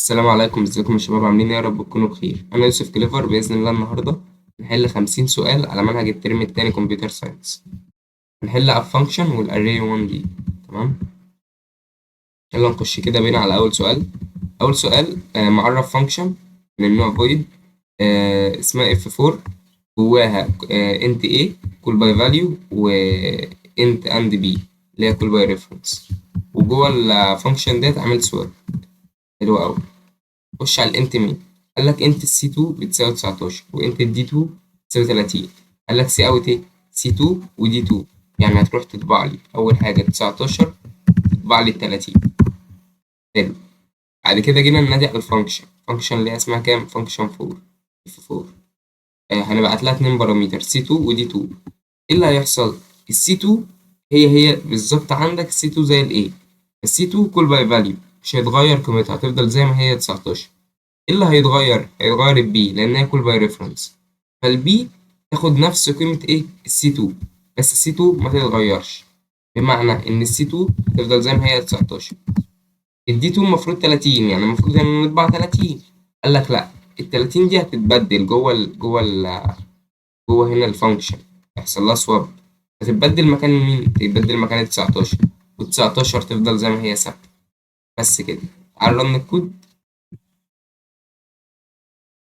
السلام عليكم، ازيكم يا شباب؟ عاملين ايه؟ يا رب تكونوا بخير. انا يوسف كليفر. باذن الله النهارده نحل 50 سؤال على منهج الترم التاني كمبيوتر ساينس. هنحل على الفانكشن والاري 1 دي. تمام، يلا نخش كده بينا على اول سؤال. اول سؤال معرف فانكشن من النوع فويد، اسمها اف 4، جواها انت ايه كول باي فاليو، وانت اند بي اللي هي كول باي ريفرنس، وجوه الفانكشن ديت عامل سواب. حلو قوي. خش على الانت مين. قال لك انت السي 2 بتساوي 19 وانت الدي 2 بتساوي 30. قال لك سي اوت ايه؟ سي 2 ودي 2. يعني هتروح تطبع لي اول حاجه 19، تطبع لي 30. حلو. بعد كده جينا ننادي على الفانكشن. الفانكشن اللي هي اسمها كام؟ فانكشن 4 اف 4. هنبعت لها اتنين بارامتر سي 2 ودي 2. ايه اللي هيحصل؟ السي 2 هي بالظبط عندك السي 2 زي الايه. السي 2 كول باي فاليو مش هيتغير قيمتها، هتفضل زي ما هي 19. ايه اللي هيتغير؟ هيتغير البي لان هي كول باي ريفرنس. فالبي تاخد نفس قيمة ايه؟ السي 2. بس السي 2 ما تتغيرش، بمعنى ان السي 2 تفضل زي ما هي 19. الدي 2 المفروض 30، يعني المفروض ان نطبع 30. قال لك لا، ال 30 دي هتتبدل جوه هنا الفانكشن، يحصل لها سواب. هتتبدل مكان مين؟ تتبدل مكان ال 19، وال 19 تفضل زي ما هي ثابتة. بس كده. تعال رن الكود.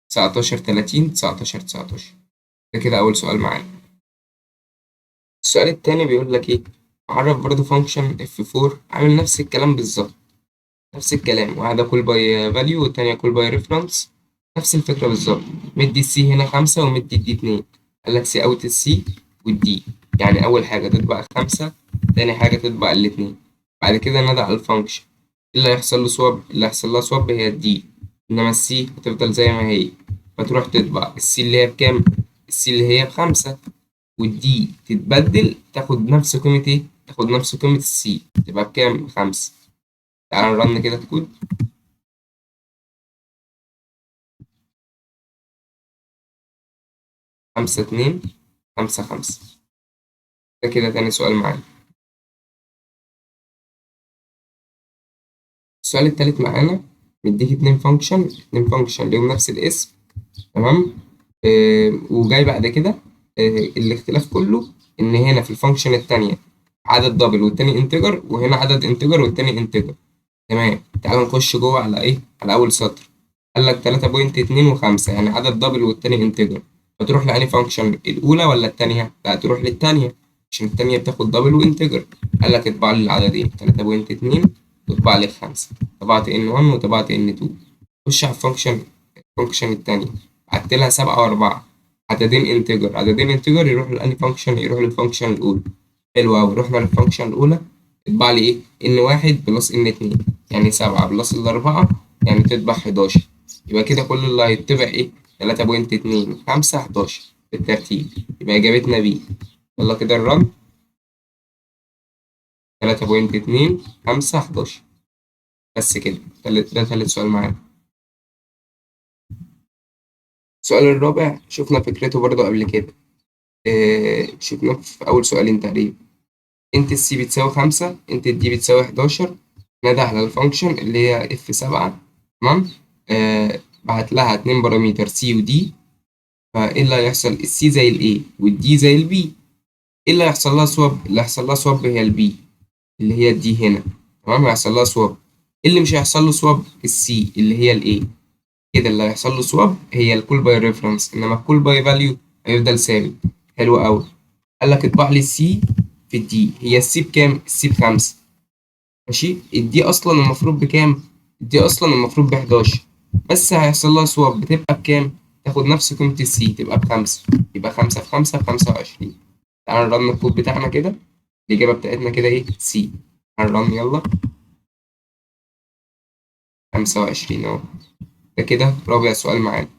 19 30 19 19. ده كده أول سؤال معانا. السؤال التاني بيقول لك إيه؟ عرف برضه فانكشن اف 4 عامل نفس الكلام بالظبط. نفس الكلام، واحدة كول باي فاليو والتانية كول باي ريفرنس. نفس الفكرة بالظبط. مدي السي هنا 5 ومدي الدي 2. قال لك سي أوت السي والدي. يعني أول حاجة تطبع 5، تاني حاجة تطبع الاتنين. بعد كده ندى على الفانكشن. اللي هيحصل له سواب، اللي هيحصل لها سواب هي الدي، إنما السي هتفضل زي ما هي. فتروح تطبع السي اللي هي بكام؟ السي اللي هي ب5، والدي تتبدل تاخد نفس قيمة ايه؟ تاخد نفس قيمة السي، تبقى بكام؟ 5. تعال نرن كده الكود. 5 2 5 5. ده كده تاني سؤال معانا. السؤال التالت معانا مديك اتنين فانكشن ليهم نفس الاسم. تمام. وجاي بعد كده الاختلاف كله ان هنا في الفانكشن التانية عدد دبل والتاني انتجر، وهنا عدد انتجر والتاني انتجر. تمام. تعال نخش جوه على ايه؟ على اول سطر. قال لك 3.2 و5، يعني عدد دبل والتاني انتجر. فتروح لأني فانكشن الأولى ولا التانية؟ لا، تروح للتانية، عشان التانية بتاخد دبل وانتجر. قال لك اطبع لي العددين 3.2 واطبع لي 5. طبعت n1 وطبعت n2. خش على الفانكشن التانية. بعت لها 7 و4. عددين انتجر يروح لأني فانكشن؟ يروح للفانكشن الأولى. حلو أوي. رحنا للفانكشن الأولى. اطبع لي ايه؟ n1 بلس n2، يعني 7 بلس الأربعة، يعني تطبع 11. يبقى كده كل اللي هيتبع ايه؟ 3.2 5 11 بالترتيب. يبقى إجابتنا بي. يلا كده الرن. 3.2 5 11. بس كده. ده تالت سؤال معانا. السؤال الرابع شفنا فكرته برضه قبل كده. شفناه في أول سؤالين تقريبا. انت السي بتساوي 5، انت الدي بتساوي 11. نادى على الفانكشن اللي هي اف 7. تمام. بعت لها اتنين بارامتر سي ودي. فايه اللي هيحصل؟ السي زي الاي والدي زي البي. ايه اللي هيحصل لها سواب؟ اللي هيحصل لها سواب هي البي اللي هي الدي هنا. تمام، هيحصل لها سواب. اللي مش هيحصل له سواب السي اللي هي الاي. كده اللي هيحصل له سواب هي الكول باي ريفرنس، انما الكول باي فاليو هيفضل ثابت. حلو قوي. قال لك اطبع لي السي في الدي. هي السي بكام؟ السي ب5. ماشي. الدي اصلا المفروض بكام؟ الدي اصلا المفروض ب11. بس هيحصل لها سواب، بتبقى بكام؟ تاخد نفس قيمة السي، تبقى ب5. يبقى 5 في 5 ب25. تعال نرن الكود بتاعنا كده. الإجابة بتاعتنا كده إيه؟ سي. تعال نرن يلا. 25 أهو. ده كده رابع سؤال معانا.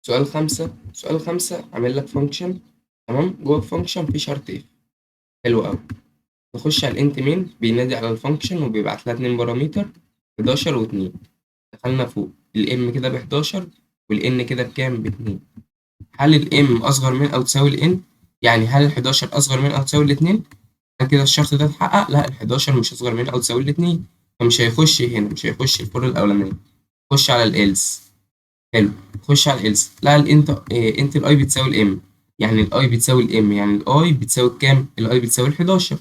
سؤال 5 عامل لك فانكشن. تمام. جوه الفانكشن في شرط إف. حلو أوي. نخش على الانت مين، بينادي على الفانكشن وبيبعت لها اتنين بارامتر 11 و2. دخلنا فوق الام كده ب 11 والان كده بكام؟ ب2. هل الام اصغر من او تساوي الان؟ يعني هل ال 11 اصغر من او تساوي الاثنين؟ هل كده الشرط ده اتحقق؟ لا، ال11 مش أصغر من أو تساوي الاتنين، فمش هيخش هنا، مش هيخش الفور الأولانية. خش على الإلس. حلو. خش على الإلس، لا انت الأي بتساوي الإم، يعني الأي بتساوي الإم، يعني الأي بتساوي كام؟ الأي بتساوي ال11.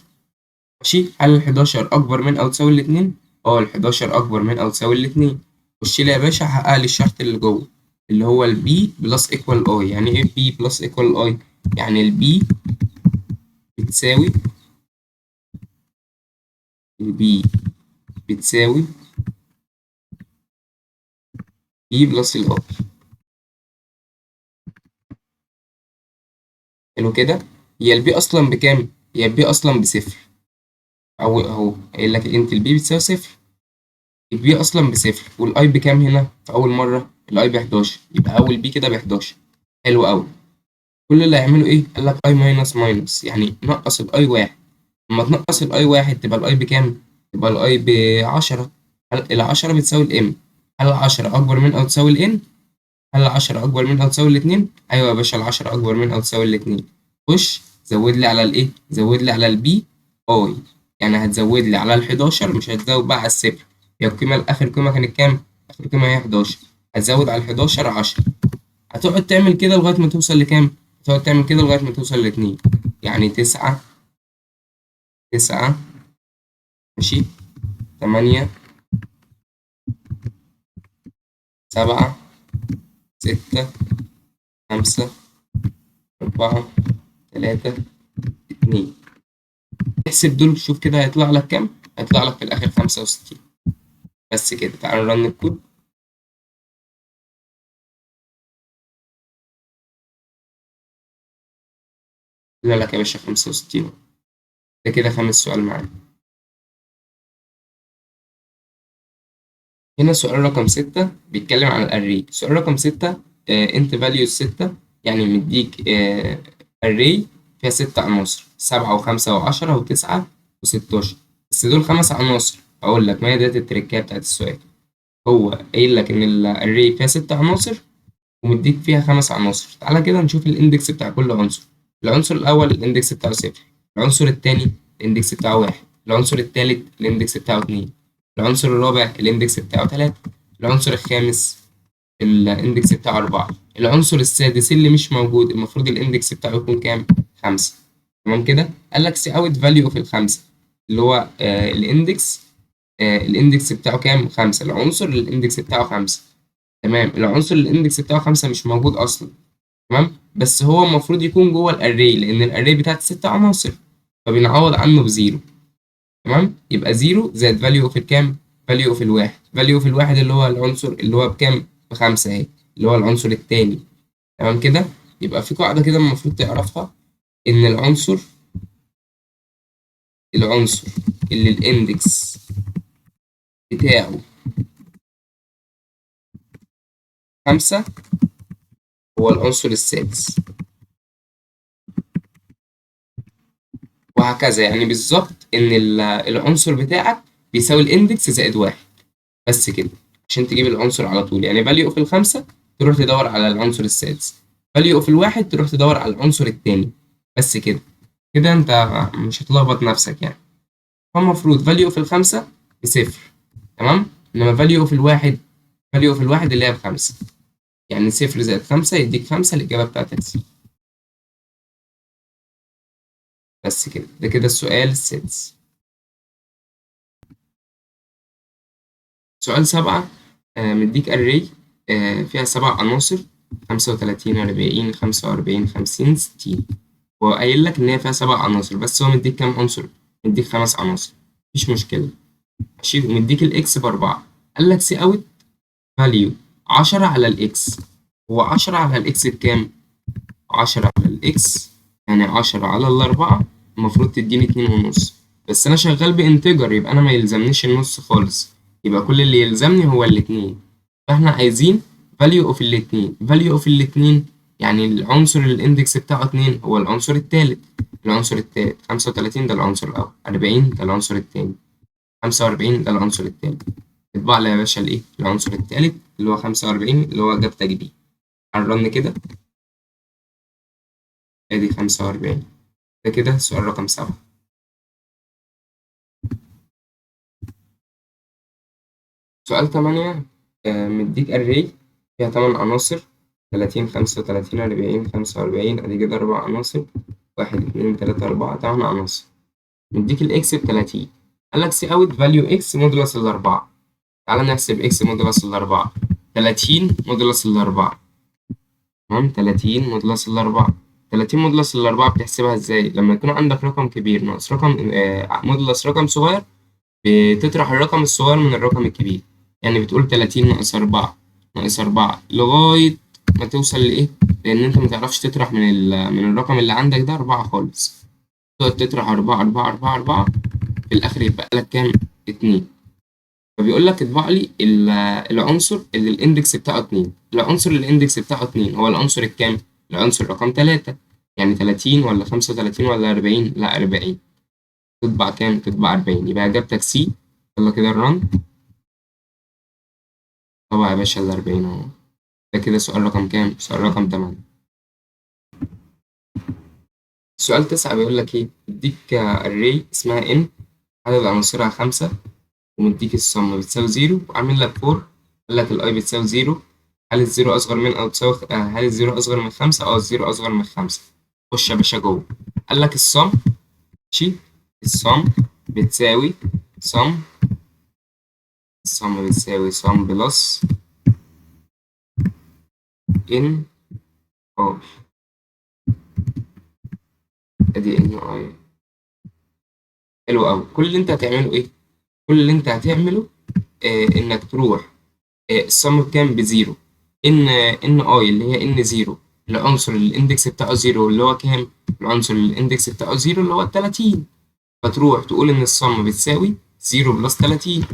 ماشي. هل ال11 أكبر من أو تساوي الاتنين؟ اه، ال11 أكبر من أو تساوي الاتنين. خش لي يا باشا، حقق لي الشرط اللي جوه، اللي هو البي بلس ايكوال اي. يعني ايه بي بلس ايكوال اي؟ يعني البي بتساوي البي بتساوي بي بلس الاي. حلو كده. هي البي اصلا بكام؟ هي البي اصلا بصفر، او اهو قايل لك انت البي بتساوي صفر. البي اصلا بصفر، والاي بكام هنا في اول مره؟ الاي ب 11، يبقى اول بي كده ب 11. حلو قوي. كل اللي هيعمله ايه؟ قال لك اي ماينس ماينس، يعني نقص الاي واحد. لما تنقص الاي واحد تبقى الاي بكام؟ تبقى الاي ب 10. هل ال 10 بتساوي الام؟ هل ال 10 اكبر من او تساوي الان؟ هل ال 10 اكبر من او تساوي الاتنين؟ ايوه يا باشا، ال 10 اكبر من او تساوي الاتنين. خش زود لي على الايه؟ زود لي على البي اي. يعني هتزود لي على ال 11، مش هتزود بقى على الصفر. هي القيمه، اخر قيمه كانت كام؟ اخر قيمه هي 11. هتزود على ال 11 10. هتقعد تعمل كده لغايه ما توصل لكام؟ هتقعد تعمل كده لغايه ما توصل لاتنين. يعني 9 9 ماشي، 8 7 6 5 4 3 2. احسب دول، شوف كده هيطلع لك كام؟ هيطلع لك في الآخر 65. بس كده، تعالوا نرن الكود. طلع لك يا باشا 65. ده كده خامس سؤال معانا. هنا سؤال رقم 6 بيتكلم عن الأري. سؤال رقم 6، انت فاليو 6، يعني مديك أري فيها 6 عناصر، 7 وخمسة وعشرة وتسعة و16. بس دول 5 عناصر. أقول لك ما هي داتا التركية بتاعت السؤال. هو قايل لك إن الأري فيها 6 عناصر ومديك فيها 5 عناصر. تعالى كده نشوف الاندكس بتاع كل عنصر. العنصر الأول الاندكس بتاعه 0، العنصر التاني الاندكس بتاعه 1، العنصر التالت الاندكس بتاعه 2، العنصر الرابع الاندكس بتاعه 3، العنصر الخامس الاندكس بتاعه 4، العنصر السادس اللي مش موجود المفروض الاندكس بتاعه يكون كام؟ 5. تمام كده. قال لك سي اوت فاليو في الخمسة، اللي هو الاندكس بتاعه كام؟ 5. العنصر اللي الاندكس بتاعه 5. تمام. العنصر اللي الاندكس بتاعه 5 مش موجود اصلا. تمام. بس هو المفروض يكون جوه الاري، لان الاري بتاعت 6 عناصر، فبنعوض عنه بزيرو. تمام. يبقى زيرو زائد فاليو اوف الكام؟ فاليو اوف الواحد. فاليو اوف الواحد اللي هو العنصر اللي هو بكام؟ ب5 اهي، اللي هو العنصر التاني. تمام كده. يبقى في قاعدة كده المفروض تعرفها، ان العنصر اللي الاندكس بتاعه 5 هو العنصر السادس. وهكذا، يعني بالظبط ان العنصر بتاعك بيساوي الاندكس زائد 1. بس كده. عشان تجيب العنصر على طول، يعني فاليو اوف ال5 تروح تدور على العنصر السادس، فاليو اوف الواحد تروح تدور على العنصر التاني. بس كده. كده انت مش هتلخبط نفسك يعني. فالمفروض فاليو اوف ال5 بصفر. تمام. انما فاليو اوف الواحد اللي هي ب5. يعني صفر زائد 5 يديك 5، الإجابة بتاعتك سي. بس كده. ده كده السؤال السادس. سؤال 7، مديك أري فيها 7 عناصر، 35 40 45 50 60. هو قايل لك إن هي فيها 7 عناصر، بس هو مديك كام عنصر؟ مديك 5 عناصر. مفيش مشكلة. ماشي. ومديك الإكس ب4. قال لك سي أوت فاليو 10 على الإكس. هو 10 على الإكس بكام؟ 10 على الإكس يعني 10 على ال4، المفروض تديني 2.5. بس أنا شغال بإنتجر، يبقى أنا ما يلزمنيش النص خالص، يبقى كل اللي يلزمني هو الاتنين. فإحنا عايزين value of الاتنين. value of الاتنين يعني العنصر اللي الاندكس بتاعه 2 هو العنصر التالت. العنصر التالت 35 ده العنصر الأول، 40 ده العنصر التاني، 45 ده العنصر التالت. اطبع لي يا باشا الإيه؟ العنصر التالت اللي هو 45 اللي هو إجابتك دي. على الرن كده. ادي 45. ده كده سؤال رقم 7. سؤال 8. مديك array فيها 8 عناصر، 30 35 40 45، ادي كده 4 عناصر، 1 2 3 4 8 عناصر. مديك الاكس ب30، قال لك سي اوت فاليو اكس مودولس الأربعة. تعالى نحسب اكس مودولس الأربعة. 30 مودولس الأربعة، تمام. 30 مودولس الأربعة. 30 مودولس الأربعة بتحسبها ازاي؟ لما يكون عندك رقم كبير ناقص رقم مودولس رقم صغير، بتطرح الرقم الصغير من الرقم الكبير. يعني بتقول 30 ناقص 4 ناقص 4 لغاية ما توصل لإيه؟ لأن أنت متعرفش تطرح من الرقم اللي عندك ده 4 خالص. تقعد تطرح 4 4 4 4، في الآخر يبقى لك كام؟ 2. فبيقول لك اطبع لي العنصر اللي الاندكس بتاعه 2. العنصر اللي الاندكس بتاعه 2 هو العنصر الكام؟ العنصر رقم 3. يعني 30 ولا 35 ولا 40؟ لا 40. تطبع كام؟ تطبع 40. يبقى إجابتك سي. يلا كده الرن. طبعا يا باشا ال40 اهو. ده كده سؤال رقم كام؟ سؤال رقم 8. سؤال 9 بيقول لك ايه؟ اديك array اسمها n، عدد عناصرها 5، ومديك السم بتساوي 0 وعامل لك فور. قال لك الاي بتساوي 0. هل الزيرو اصغر من او تساوي هل الزيرو اصغر من 5؟ اه الزيرو اصغر من 5. خش يا باشا جوه. قال لك السم، ماشي، السم بتساوي سم، السم بتساوي سم بلس n اه، ادي n اي. حلو قوي. كل اللي انت هتعمله ايه؟ كل اللي انت هتعمله انك تروح السم بكام؟ بزيرو. ان اي اللي هي ان زيرو، العنصر اللي الاندكس بتاعه زيرو اللي هو كام؟ العنصر اللي الاندكس بتاعه زيرو اللي هو 30. فتروح تقول ان السم بتساوي 0 بلس 30.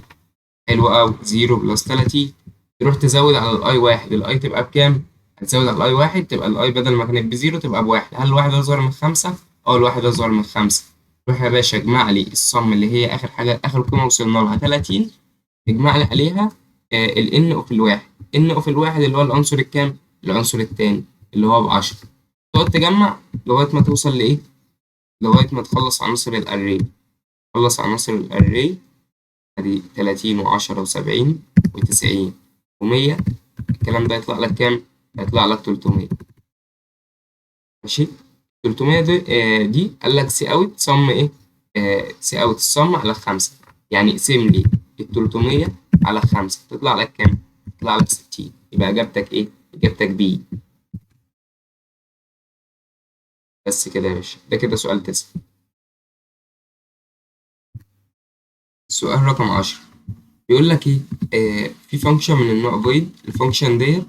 حلو قوي، 0 بلس 30. تروح تزود على الاي واحد، الاي تبقى بكام؟ هتزود على الاي واحد، تبقى الاي بدل ما كانت بزيرو تبقى بواحد. هل الواحد اصغر من 5؟ اه الواحد اصغر من 5. روح يا باشا اجمع لي السم اللي هي اخر حاجه، اخر قيمه وصلنا لها 30، اجمع لي عليها ال n اوف الواحد. n اوف الواحد اللي هو العنصر الكام؟ العنصر التاني اللي هو ب10. تقعد تجمع لغاية ما توصل لإيه؟ لغاية ما تخلص عناصر الأري. خلص عناصر الأري، أدي 30 و10 و70 و90 و100. الكلام ده يطلع لك كام؟ هيطلع لك 300. ماشي. 300 دي دي قال لك سي اوت صم ايه؟ سي اوت الصم على 5. يعني اقسم لي ال 300 على 5 تطلع لك كام؟ تطلع لك 60. يبقى اجابتك ايه؟ اجابتك بي. بس كده يا باشا، ده كده سؤال 9. السؤال رقم 10 بيقول لك ايه؟ في فانكشن من النوع void. الفانكشن ديت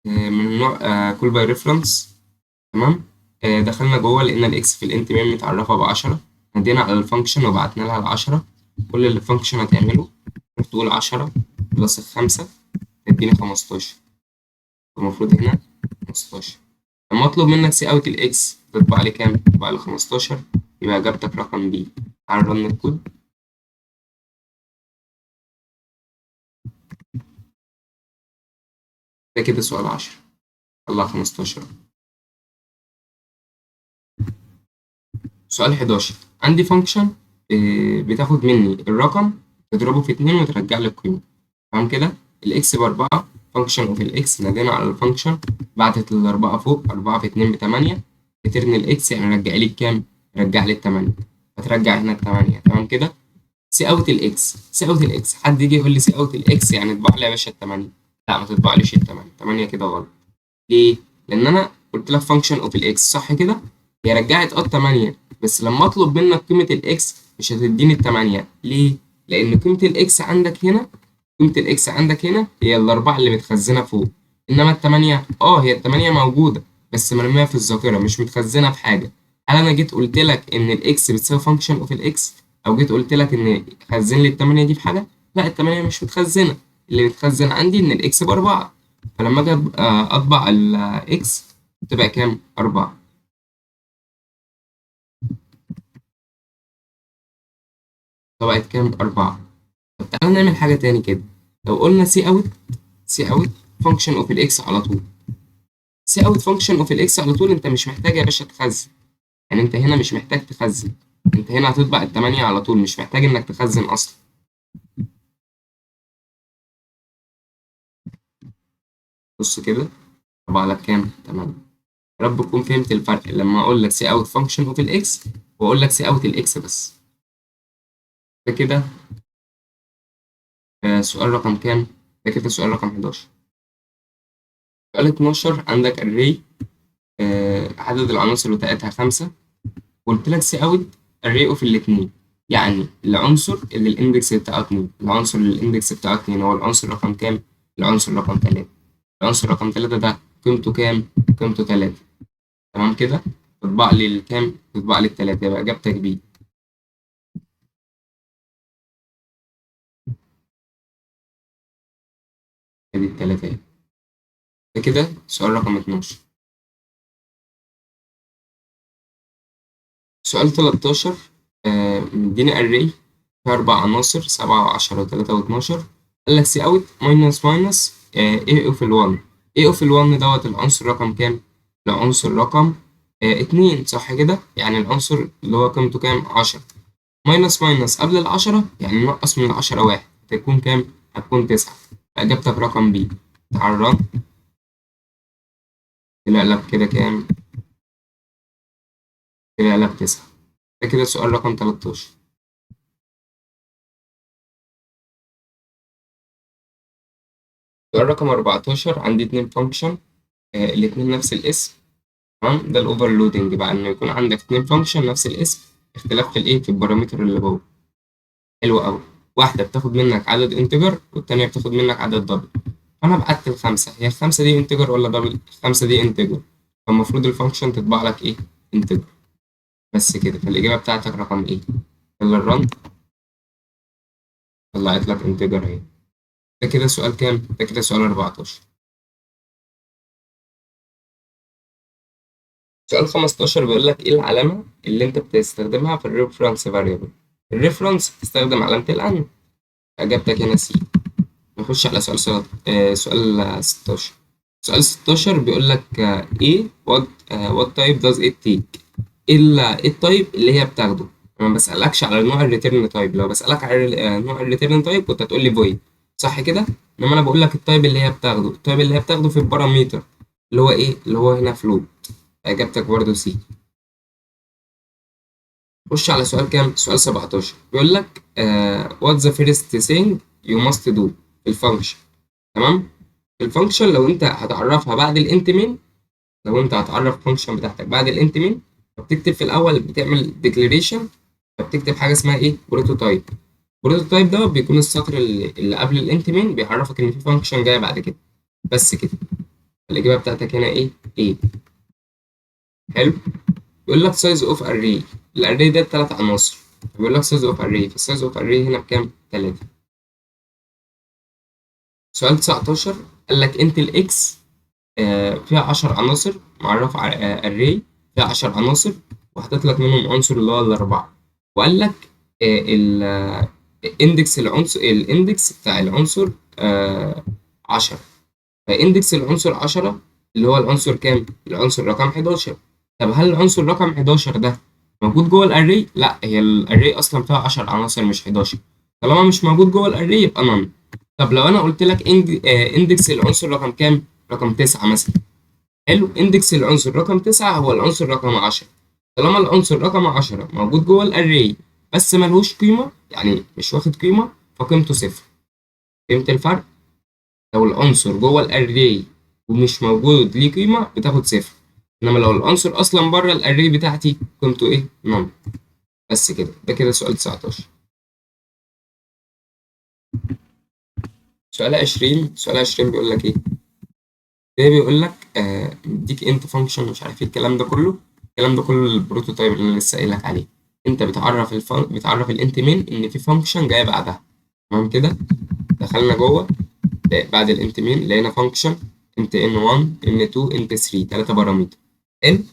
من النوع call by reference، تمام. دخلنا جوه لقينا الاكس في الانت ميم متعرفه ب10. نادينا على الفانكشن وبعتنا لها ال10. كل اللي الفانكشن هتعمله انك تقول 10 بلس ال5 تديني 15. المفروض هنا 15. لما اطلب منك سي اوت الاكس تطبع لي كام؟ تطبع لي 15. يبقى اجابتك رقم بي. تعال رن الكود. ده كده سؤال 10. طلع 15. سؤال 11. عندي فانكشن بتاخد مني الرقم تضربه في 2 وترجع لي القيمة، تمام كده. الإكس ب4. فانكشن أوف الإكس، نادينا على الفانكشن، بعتت الأربعة فوق، 4 في 2 ب8. ريتيرن الإكس يعني رجع لي الكام؟ رجع لي ال8. هترجع هنا ال8، تمام كده. سي أوت الإكس، سي أوت الإكس. حد يجي يقول لي سي أوت الإكس يعني اطبع لي يا باشا ال8؟ لا ما تطبعليش ال8. 8 كده غلط. ليه؟ لأن أنا قلت لك فانكشن أوف الإكس، صح كده؟ هي رجعت 8، بس لما أطلب منك قيمة الإكس مش هتديني ال8. ليه؟ لأن قيمة الإكس عندك هنا، قيمة الإكس عندك هنا هي الأربعة اللي متخزنة فوق. إنما ال8 هي ال8 موجودة بس مرمية في الذاكرة مش متخزنة في حاجة. هل أنا جيت قلت لك إن الإكس بتساوي فانكشن أوف الإكس؟ أو جيت قلت لك إن خزن لي ال8 دي في حاجة؟ لا ال8 مش متخزنة. اللي متخزن عندي إن الإكس ب4. فلما اجي اطبع الاكس تبقى كام؟ 4. طبقت كام؟ 4. طب تعالى نعمل حاجة تاني كده. لو قلنا سي اوت، سي اوت فانكشن اوف الاكس على طول. سي اوت فانكشن اوف الاكس على طول، انت مش محتاج يا باشا تخزن. يعني انت هنا مش محتاج تخزن، انت هنا هتطبع ال8 على طول، مش محتاج انك تخزن اصلا. بص كده، طبع لك كام؟ تمام. يا رب تكون فهمت الفرق لما اقول لك سي اوت فانكشن اوف الاكس واقول لك سي اوت الاكس بس. ده كده سؤال رقم كام؟ ده كده سؤال رقم 11. سؤال 12 عندك array عدد العناصر بتاعتها 5، قلت لك سي اوت array اوف الاتنين، يعني العنصر اللي الاندكس بتاعه 2، العنصر اللي الاندكس بتاعه 2 هو العنصر رقم كام؟ العنصر رقم 3. العنصر رقم 3 ده قيمته كام؟ قيمته 3. تمام كده؟ تطبع لي الكام؟ تطبع لي التلاتة، يبقى إجابتك بي. ادي التلاتة اهي. ده كده سؤال رقم 12. سؤال 13 مديني array فيها 4 عناصر 7 و10 و3 و12. قال لك سي اوت ماينس ماينس ايه اوف ال1. ايه اوف ال1 دوت العنصر رقم كام؟ العنصر رقم 2 صح كده؟ يعني العنصر اللي هو قيمته كام؟ 10. ماينس ماينس قبل ال10 يعني نقص من ال10 واحد، هتكون كام؟ هتكون 9. فإجابتك رقم بي. تعال طلع لك كده كام؟ طلع لك 9. ده كده سؤال رقم 13. سؤال رقم 14 عندي اتنين فانكشن الاتنين نفس الاسم. تمام، ده الاوفرلودنج بقى، انه يكون عندك اتنين فانكشن نفس الاسم، اختلاف في الايه، في البارامتر اللي جوه. حلو قوي. واحده بتاخد منك عدد انتجر والتانيه بتاخد منك عدد دبل. فانا بعت الخمسه، هي الخمسه دي انتجر ولا دبل؟ الخمسه دي انتجر، فالمفروض الفانكشن تطبع لك ايه؟ انتجر. بس كده، فالاجابه بتاعتك رقم ايه. يلا الرن. طلعت لك انتجر اهي. ده كده سؤال كام؟ ده كده سؤال 14. سؤال 15 بيقول لك ايه العلامة اللي انت بتستخدمها في الريفرنس فاريبل. الريفرنس بتستخدم علامة الأن. إجابتك هنا سي. نخش على سؤال 16. سؤال 16 بيقول لك ايه what type does it take. إيه التايب اللي هي بتاخده. أنا ما بسألكش على نوع الريتيرن تايب، لو بسألك على نوع الريتيرن تايب كنت هتقول لي void صح كده؟ إنما أنا بقول لك التايب اللي هي بتاخده، التايب اللي هي بتاخده في البارامتر اللي هو ايه؟ اللي هو هنا فلوت. إجابتك برضه سي. خش على سؤال كام؟ سؤال 17 بيقول لك what's the first thing you must do. الفانكشن. تمام. الفانكشن لو انت هتعرفها بعد الانت مين، لو انت هتعرف الفانكشن بتاعتك بعد الانت مين، فبتكتب في الاول، بتعمل ديكلاريشن، فبتكتب حاجه اسمها ايه؟ بروتوتايب. البروتوتايب ده بيكون السطر اللي قبل الانت مين بيعرفك ان في فانكشن جايه بعد كده. بس كده. الاجابه بتاعتك هنا ايه؟ ايه. حلو. بيقول لك سايز اوف اري. الاري ده 3 عناصر، بيقول لك سايز اوف اري، فالسايز اوف اري هنا بكام؟ 3. سؤال 19 قال لك انت الاكس فيها 10 عناصر، معرف اري فيها 10 عناصر، وحاطط لك منهم عنصر اللي هو الاربعه، وقال لك الاندكس العنصر، الاندكس بتاع العنصر 10. فاندكس العنصر 10 اللي هو العنصر كام؟ العنصر رقم 11. طب هل العنصر رقم 11 ده موجود جوه الاري؟ لا، هي الاري اصلا فيها 10 عناصر مش 11. طالما مش موجود جوه الاري يبقى نون. طب لو انا قلت لك اندكس العنصر رقم كام؟ رقم 9 مثلا. حلو، اندكس العنصر رقم 9 هو العنصر رقم 10. طالما العنصر رقم 10 موجود جوه الاري بس ملهوش قيمه، يعني مش واخد قيمه، فقيمته صفر. فهمت الفرق؟ لو العنصر جوه الاري ومش موجود ليه قيمة بتاخد صفر، انما لو العنصر اصلا بره الاري بتاعتي قيمته ايه؟ نون. بس كده. ده كده سؤال 19. سؤال 20 بيقول لك ايه؟ ده بيقول لك مديك انت فانكشن مش عارف ايه الكلام ده كله. الكلام ده كله البروتوتايب اللي انا لسه قايل لك عليه. انت بتعرف الانت مين ان في فانكشن جايه بعدها. تمام كده. دخلنا جوه بعد الانت مين لقينا فانكشن انت n1 n2 n3 3 بارامتر. حلو.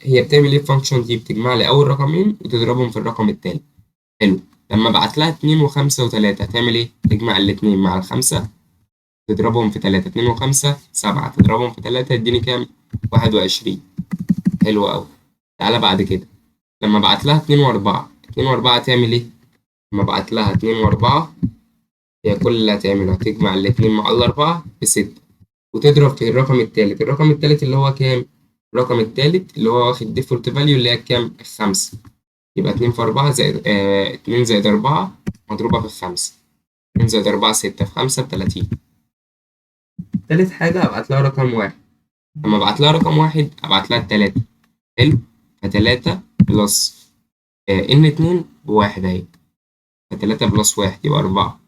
هي بتعمل ايه الفانكشن دي؟ بتجمع لي اول رقمين وتضربهم في الرقم التاني. حلو. لما ابعت لها 2 و5 و3 هتعمل ايه؟ تجمع الاتنين مع الخمسة تضربهم في 3. 2 و5 7 تضربهم في 3 يديني كام؟ 21. حلو قوي. تعالى بعد كده. لما ابعت لها 2 و4، 2 و4 هتعمل ايه؟ لما ابعت لها 2 و4 هي كل اللي هتعمله هتجمع الاتنين مع الاربعة ب6. وتضرب في الرقم التالت. الرقم التالت اللي هو كام؟ الرقم التالت اللي هو واخد ديفولت فاليو اللي هي كام؟ الخمسة. يبقى 2 في 4 زائد 2 زائد 4 مضروبة في الخمسة. 2 زائد 4 6 في 5 ب30. تالت حاجة هبعت لها رقم واحد. لما ابعت لها رقم واحد ابعت لها التلاتة. حلو. فتلاتة بلس ان اتنين بواحد اهي. فتلاتة بلس واحد يبقى أربعة.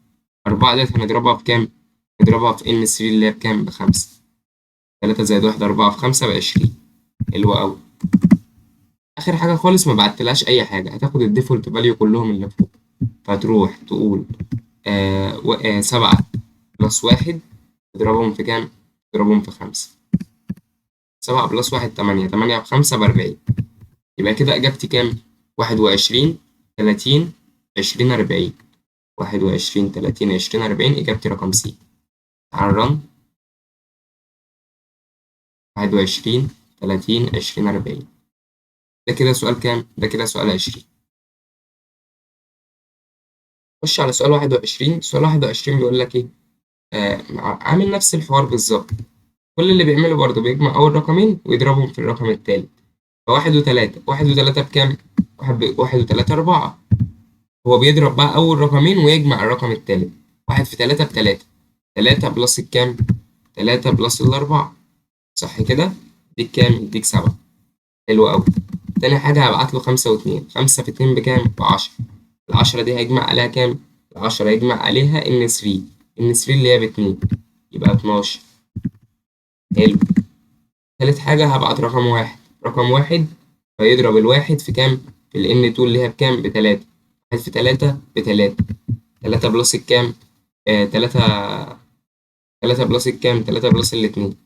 أربعة ديت هنضربها بكام؟ نضربها في ان 3 اللي هي بكام؟ بخمسة. تلاتة زائد واحد أربعة في خمسة ب20. حلو أوي. آخر حاجة خالص ما بعتلهاش أي حاجة، هتاخد الديفولت فاليو كلهم اللي فوق. فتروح تقول سبعة بلس واحد تضربهم في كام؟ تضربهم في خمسة. سبعة بلس واحد تمانية. تمانية بخمسة ب40. يبقى كده إجابتي كام؟ 21 30 20 40. 21 30 20 40. إجابتي رقم سي. تعال رن. 21 30 20 40. ده كده سؤال كام؟ ده كده سؤال 20. خش على سؤال 21. سؤال 21 بيقول لك إيه؟ عامل نفس الحوار بالظبط. كل اللي بيعمله برضه بيجمع أول رقمين ويضربهم في الرقم التالت. فواحد وتلاتة. واحد وتلاتة بكام؟ واحد وتلاتة أربعة. هو بيضرب بقى أول رقمين ويجمع الرقم التالت. واحد في تلاتة بتلاتة. تلاتة بلس الكام؟ تلاتة بلس الأربعة. صح كده؟ يديك كام؟ يديك سبعة. حلو أوي. تاني حاجة هبعت له خمسة واتنين. خمسة في اتنين بكام؟ ب10. العشرة دي هيجمع عليها كام؟ العشرة هيجمع عليها ان 3. ان 3 اللي هي باتنين. يبقى 12. حلو. تالت حاجة هبعت رقم واحد. رقم واحد فيضرب الواحد في كام؟ في ال N2 اللي هي بكام؟ بتلاتة. واحد في تلاتة بتلاتة. تلاتة بلس الكام؟ تلاتة. تلاتة بلس الكام؟ تلاتة بلس الاتنين.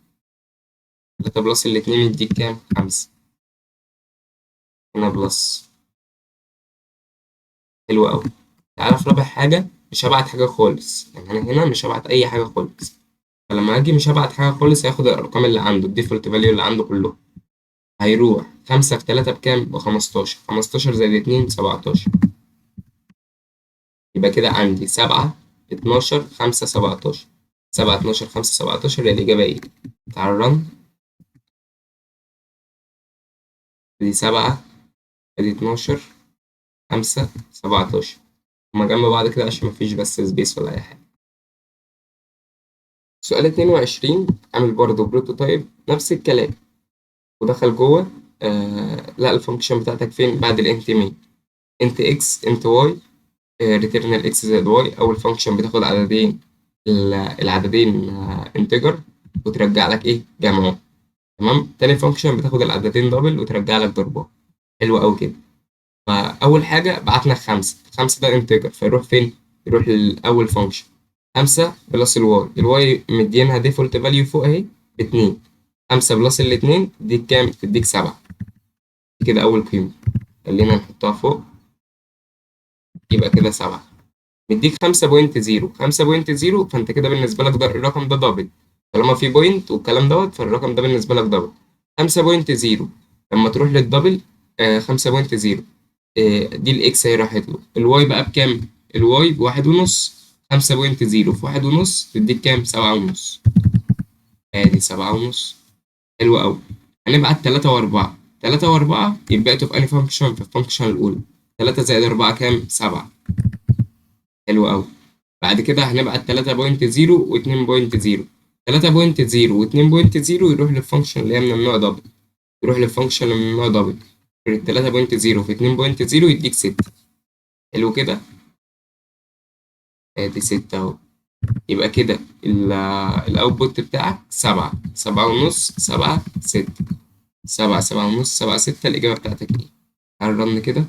تلاتة بلس الاتنين يديك كام؟ خمسة. هنا بلس. حلو أوي. تعرف رابع حاجة؟ مش هبعت حاجة خالص، يعني أنا هنا مش هبعت أي حاجة خالص. فلما أجي مش هبعت حاجة خالص هياخد الأرقام اللي عنده الديفولت فاليو اللي عنده كله. هيروح خمسة في تلاتة بكام؟ ب15. 15 زائد اتنين 17. يبقى كده عندي سبعة 12 5 17. سبعة 12 5 17 الإجابة إيه؟ تعال رن. دي سبعة. ادي 12 5 17. هما جنب بعض كده عشان مفيش بس سبيس ولا أي حاجة. سؤال 22 عامل برضه بروتوتايب نفس الكلام. ودخل جوه. لا الفانكشن بتاعتك فين؟ بعد الانت مين؟ انت اكس انت واي. ريتيرن الاكس زائد واي. أول فانكشن بتاخد عددين. العددين انتجر وترجع لك ايه؟ جمع. تمام. تاني فانكشن بتاخد العددين دبل وترجع لك ضربة. حلو أوي كده. فأول حاجة بعتنا خمسة. خمسة ده انتجر فيروح فين؟ يروح للأول فانكشن. خمسة بلس الواي. الواي مدينها ديفولت فاليو فوق أهي باتنين. خمسة بلس الاتنين تديك كام؟ تديك سبعة. دي كده أول قيمة. خلينا نحطها فوق. يبقى كده سبعة. مديك 5.0. 5.0 فأنت كده بالنسبة لك ده الرقم ده دبل. طالما في بوينت والكلام دوت فالرقم ده بالنسبة لك دبل. 5.0 لما تروح للدبل 5.0. دي الإكس هي راحت له. الواي بقى بكام؟ الواي بواحد ونص. 5.0 في واحد ونص تديك كام؟ 7.5. ادي 7.5. حلو أوي. هنبعت 3 و4. 3 و4 يبقى في أنهي فانكشن؟ في الفانكشن الأولى. 3 زائد 4 كام؟ 7. حلو أوي. بعد كده هنبعت 3.0 و2.0. 3.0 و2.0 يروح للفانكشن اللي هي من النوع دبل. يروح للفانكشن اللي من النوع دبل. 3.0 في 2.0 يديك 6. حلو كده. ادي 6 اهو. يبقى كده الاوتبوت بتاعك 7. 7.5 7 6. 7 7.5 7 6. الإجابة بتاعتك ايه؟ تعال رن كده.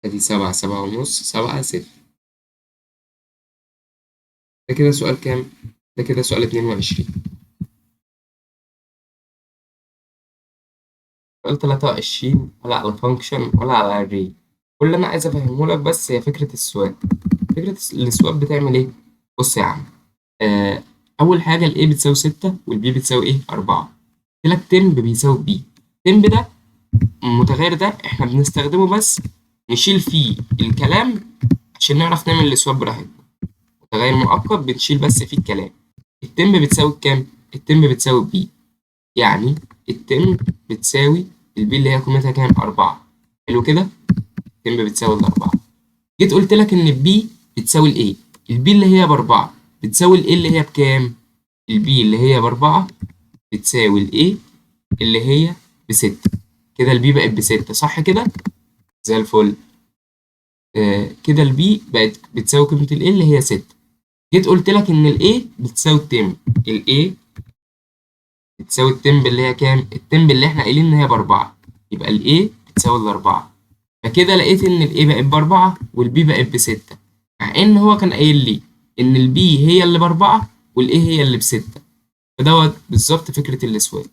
ادي 7 7.5 7 6. ده كده سؤال كام؟ ده كده سؤال 22. سؤال 23 ولا على فانكشن ولا على array. كل اللي انا عايز افهمه لك بس هي فكرة السواب. فكرة السواب بتعمل ايه؟ بص يا عم. آه أول حاجة ال A بتساوي 6 وال B بتساوي إيه؟ 4. قلت لك ترم بيساوي B. ترم ده المتغير ده إحنا بنستخدمه بس نشيل فيه الكلام عشان نعرف نعمل السواب براحتنا. متغير مؤقت بنشيل بس فيه الكلام. التم بتساوي كام؟ التم بتساوي بي، يعني التم بتساوي البي اللي هي قيمتها كام؟ 4. حلو كده؟ التم بتساوي الأربعة. جيت قلت لك إن البي بتساوي الإيه؟ البي اللي هي ب4 بتساوي الإيه اللي هي بكام؟ البي اللي هي ب4 بتساوي الإيه اللي هي ب6. كده البي بقت ب6 صح كده؟ زي الفل. كده البي بقت بتساوي قيمة الإيه اللي هي 6. جيت قلت لك إن الإيه بتساوي التم. الإيه بتساوي التمب اللي هي كام؟ التمب اللي احنا قايلين ان هي ب4، يبقى الايه بتساوي الأربعة. فكده لقيت ان الايه بقت ب4 والبي بقت ب6، مع ان هو كان قايل لي ان البي هي اللي ب4 والايه هي اللي ب6. فدوت بالظبط فكرة الاسواب.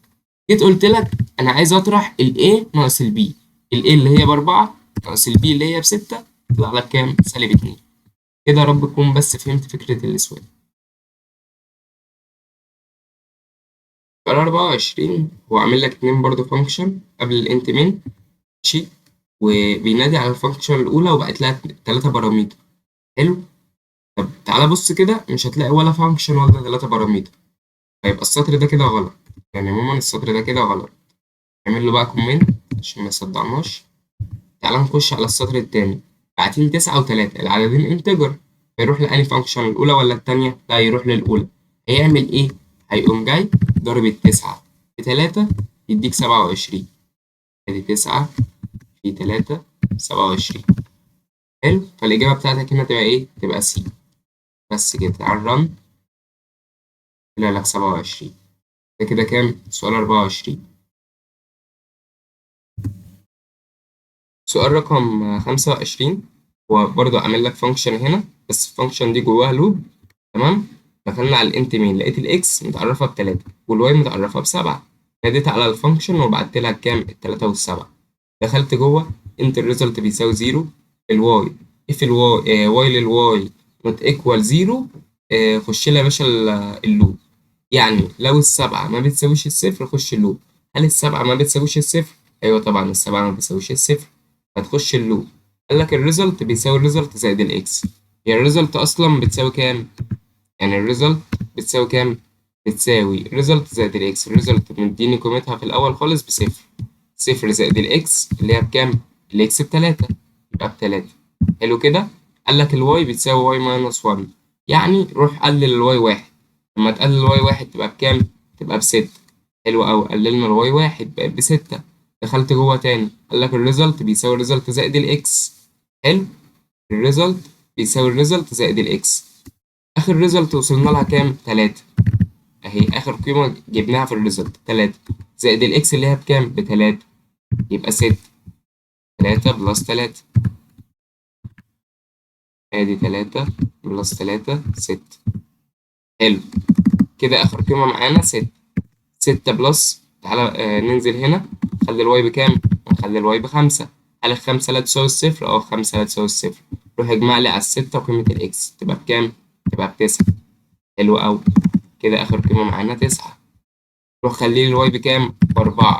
جيت قلت لك انا عايز اطرح الايه ناقص البي. الايه اللي هي ب4 ناقص البي اللي هي ب6 يطلع لك كام؟ -2. كده يا رب تكون بس فهمت فكرة الاسواب. سؤال 24 هو عامل لك اتنين برضه فانكشن قبل الانت من، ماشي، وبينادي على الفانكشن الأولى وبقت لها 3 بارامتر. حلو. طب تعالى بص كده، مش هتلاقي ولا فانكشن ولا 3 بارامتر، فيبقى السطر ده كده غلط. يعني عموما السطر ده كده غلط. نعمل له بقى كومنت عشان ما يصدعناش. تعالى نخش على السطر التاني. بعتين 9 و3 العددين انتجر، هيروح لأني فانكشن الأولى ولا التانية؟ لا، يروح للأولى. هيعمل إيه؟ هيقوم جاي ضارب ال9 في 3 يديك 27. ادي 9 في 3 27. حلو. فالإجابة بتاعتك هنا تبقى إيه؟ تبقى سي. بس كده. تعال رن. طلع لك 27. ده كده كام؟ سؤال 24. سؤال رقم 25 هو برضه عامل لك فانكشن هنا، بس الفانكشن دي جواها لوب. تمام. دخلنا على الانت مين، لقيت الاكس متعرفة ب3 والواي متعرفة ب7. ناديت على الفانكشن وبعت لها كام؟ ال3 وال7. دخلت جوه، انت الريزلت بيساوي 0. الواي اف الواي واي للواي نوت ايكوال 0. خش لها يا باشا اللوب. يعني لو ال7 ما بتساويش الصفر خش اللوب. هل ال7 ما بتساويش الصفر؟ ايوه طبعا ال7 ما بتساويش الصفر. هتخش اللوب. قال لك الريزلت بيساوي الريزلت زائد الاكس. هي الريزلت اصلا بتساوي كام؟ يعني الريزلت بتساوي كام؟ بتساوي ريزلت زائد الاكس. الريزلت مديني قيمتها في الاول خالص بصفر. صفر زائد الاكس اللي هي بكام؟ الاكس ب3، يبقى ب3. حلو كده. قال لك الواي بتساوي واي ماينس 1، يعني روح قلل الواي 1. لما تقلل الواي 1 تبقى بكام؟ تبقى ب6. حلو أوي. قللنا الواي 1 بقت ب6. دخلت جوه تاني، قال لك الريزلت بيساوي الريزلت زائد الاكس. حلو. الريزلت بيساوي الريزلت زائد الاكس. اخر ريزلت وصلنا لها كام؟ 3. اهي اخر قيمة جبناها في الريزلت 3 زائد الاكس اللي هي بكام؟ ب3، يبقى 6. 3 بلس 3. ادي 3 بلس 3 6. حلو. كده اخر قيمة معانا 6. 6 بلس، تعالى ننزل هنا. نخلي الواي بكام؟ نخلي الواي ب5. هل ال5 لا تساوي الصفر؟ اه 5 لا تساوي الصفر. روح اجمع لي على ال6 وقيمة الاكس تبقى بكام؟ تبقى ب9. حلو أوي. كده آخر قيمة معانا 9. روح خلي لي الواي بكام؟ ب4.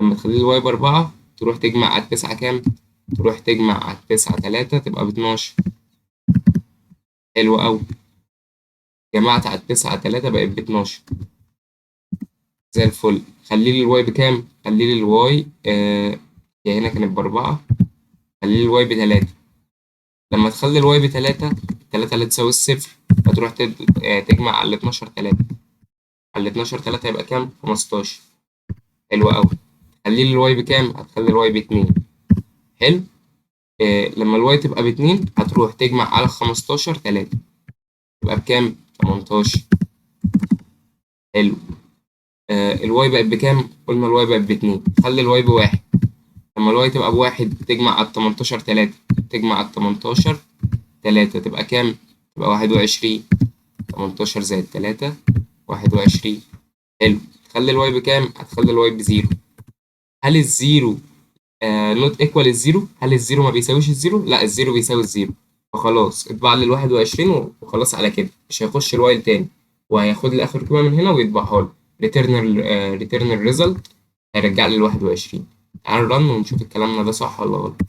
لما تخلي لي الواي ب4 تروح تجمع على ال9 كام؟ تروح تجمع على ال9 3 تبقى ب12. حلو أوي. جمعت على ال9 3 بقت ب12. زي الفل. خلي لي الواي بكام؟ خلي لي الواي هي هنا كانت ب4. خلي لي الواي ب3. لما تخلي الواي ب3 التلاتة اللي تساوي الصفر، فتروح تجمع على ال12 3. على ال12 3 يبقى كام؟ 15. حلو أوي. خلي لي الواي بكام؟ هتخلي الواي ب2. حلو. لما الواي تبقى ب2 هتروح تجمع على 15 3 تبقى بكام؟ 18. حلو. الواي بقت بكام؟ قلنا الواي بقت ب2. خلي الواي ب1. لما الواي تبقى ب1 تجمع على 18 3. تجمع على 18 3 تبقى كام؟ تبقى 21. 18 زائد 3 21. حلو. تخلي الواي بكام؟ هتخلي الواي بزيرو. هل الزيرو نوت ايكوال الزيرو؟ هل الزيرو ما بيساويش الزيرو؟ لا، الزيرو بيساوي الزيرو. فخلاص اطبع لي ال21 وخلاص على كده. مش هيخش الوايل تاني، وهياخد لي اخر قيمه من هنا ويطبعها لي. ريتيرن الريزلت هيرجع لي ال21. تعال رن ونشوف الكلام ده صح ولا غلط.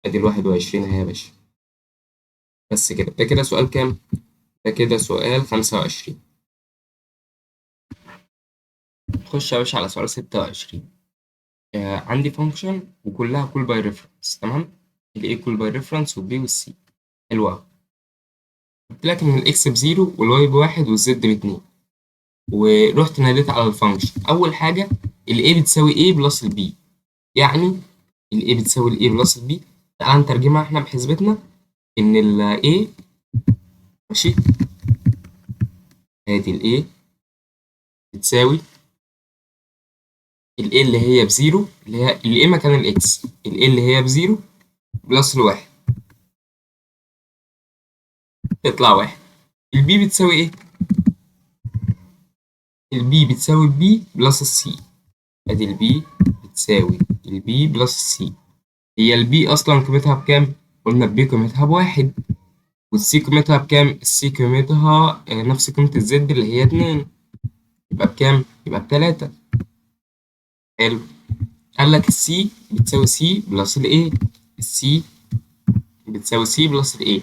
ادي ال21 اهي يا باشا. بس كده، ده كده سؤال كام؟ ده كده سؤال 25. خش يا باشا على سؤال 26. عندي فانكشن وكلها كول باي ريفرنس، تمام؟ الاي كول باي ريفرنس والبي والسي. حلو قوي. قلت لك ان الاكس بزيرو والواي بواحد والزد باتنين، ورحت ناديت على الفانكشن. اول حاجه الاي بتساوي a بلس البي، يعني الاي بتساوي الاي بلس البي. تعال نترجمها احنا بحسبتنا ان الاي، ماشي، ادي الاي بتساوي الاي اللي هي بزيرو، اللي هي الاي مكان الاكس، الاي اللي هي بزيرو بلس الواحد تطلع واحد. البي بتساوي ايه؟ البي بتساوي البي بلس السي. ادي البي بتساوي البي بلس السي. هي البي اصلا قيمتها بكام؟ قلنا البي قيمتها بواحد. والسي قيمتها بكام؟ السي قيمتها نفس قيمة الزد اللي هي اتنين. يبقى بكام؟ يبقى بتلاتة. حلو. قال لك السي بتساوي سي بلس الايه. السي بتساوي سي بلس الايه.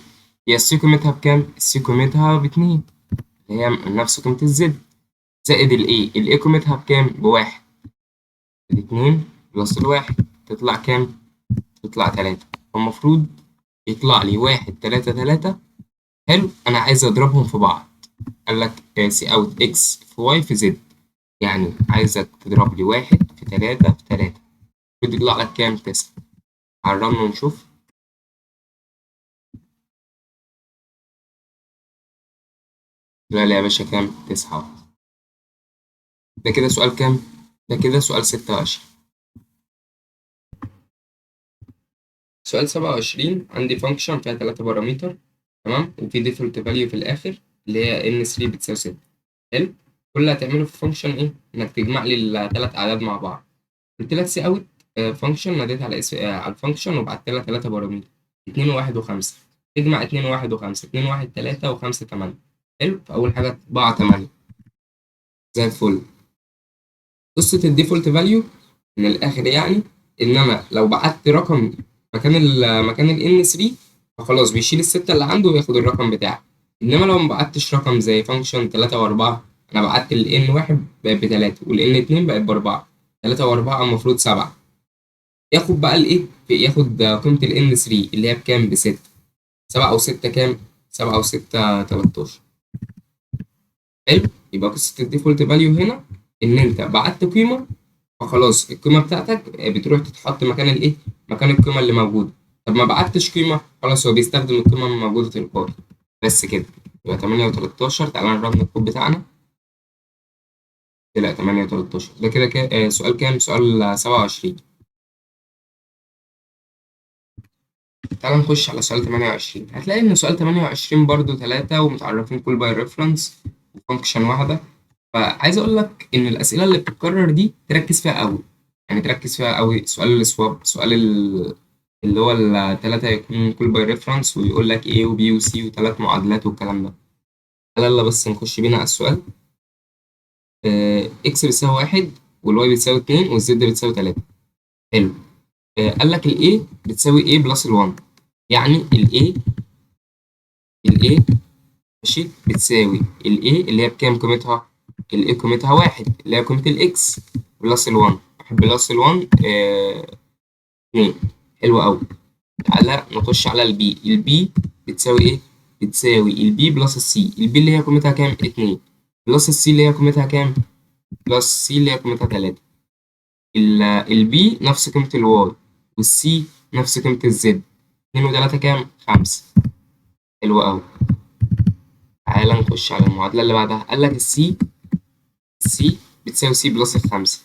هي السي قيمتها بكام؟ السي قيمتها باتنين، اللي هي نفس قيمة الزد، زائد الايه قيمتها بكام؟ بواحد. الاتنين بلس الواحد تطلع كام؟ تطلع تلاتة. المفروض يطلع لي واحد تلاتة تلاتة. حلو. أنا عايز أضربهم في بعض. قال لك سي أوت إكس في واي في زد، يعني عايزك تضرب لي واحد في تلاتة في تلاتة. المفروض يطلع لك كام؟ تسعة. عرفنا ونشوف. لا لا يا باشا، كام؟ تسعة. ده كده سؤال كام؟ ده كده سؤال 26. سؤال 27 عندي فانكشن فيها 3 بارامتر، تمام، وفي ديفولت فاليو في الآخر اللي هي n3 بتساوي 6. حلو. كل اللي هتعمله في الفانكشن إيه؟ إنك تجمع لي التلات أعداد مع بعض. قلت لك سي أوت فانكشن، ناديت على على الفانكشن وبعت لها 3 بارامتر، 2 و1 و5. تجمع 2 و1 و5، 2 و1 3 و5 8. حلو. فأول حاجة تطبع 8 زي الفل. قصة الديفولت فاليو من الآخر يعني، إن أنا لو بعت رقم مكان ال N3، فخلاص بيشيل الستة اللي عنده وياخد الرقم بتاعي. إنما لو ما بعتش رقم زي فانكشن 3 و4، أنا بعت ال N1 بقت ب3 وال N2 بقت ب4. 3 و4 المفروض 7. ياخد بقى الإيه؟ ياخد قيمة ال N3 اللي هي بكام؟ ب6. 7 و6 كام؟ 7 و6 13. حلو. يبقى قصة الديفولت فاليو هنا إن أنت بعت قيمة، فخلاص القيمة بتاعتك بتروح تتحط مكان الايه؟ مكان القيمة اللي موجودة. طب ما بعتش قيمة، خلاص هو بيستخدم القيمة الموجودة تلقائي. بس كده. يبقى 8 و13. تعالى نرن الكود بتاعنا. لا، 8 و13 ده كده سؤال كام؟ سؤال 27. تعالى نخش على سؤال 28. هتلاقي إن سؤال 28 برضو 3 ومتعرفين كل باي ريفرنس وفانكشن واحدة. فعايز أقول لك إن الأسئلة اللي بتتكرر دي تركز فيها أوي. يعني تركز فيها أوي. سؤال السواب، سؤال اللي هو التلاتة يكون كل باي ريفرنس ويقول لك A و B و C وثلاث معادلات والكلام ده. يلا بس نخش بينا على السؤال. إكس بتساوي واحد والواي بتساوي اتنين والزد بتساوي تلاتة. حلو. قال لك ال A بتساوي A بلس ال1، يعني ال A ماشي بتساوي ال A اللي هي بكام قيمتها؟ ال A قيمتها واحد اللي هي قيمة الإكس بلس ال1. واحد بلس ال1 اتنين. حلو أوي. تعالى نخش على البي بتساوي ايه؟ بتساوي البي بلس السي. البي اللي هي قيمتها كام؟ اتنين. بلس السي اللي هي قيمتها كام؟ بلس السي اللي هي قيمتها تلاتة. البي نفس قيمة الواي والسي نفس قيمة الزد. اتنين وتلاتة كام؟ خمسة. حلو أوي. تعالى نخش على المعادلة اللي بعدها. قال لك السي بتساوي سي بلس الخمسة،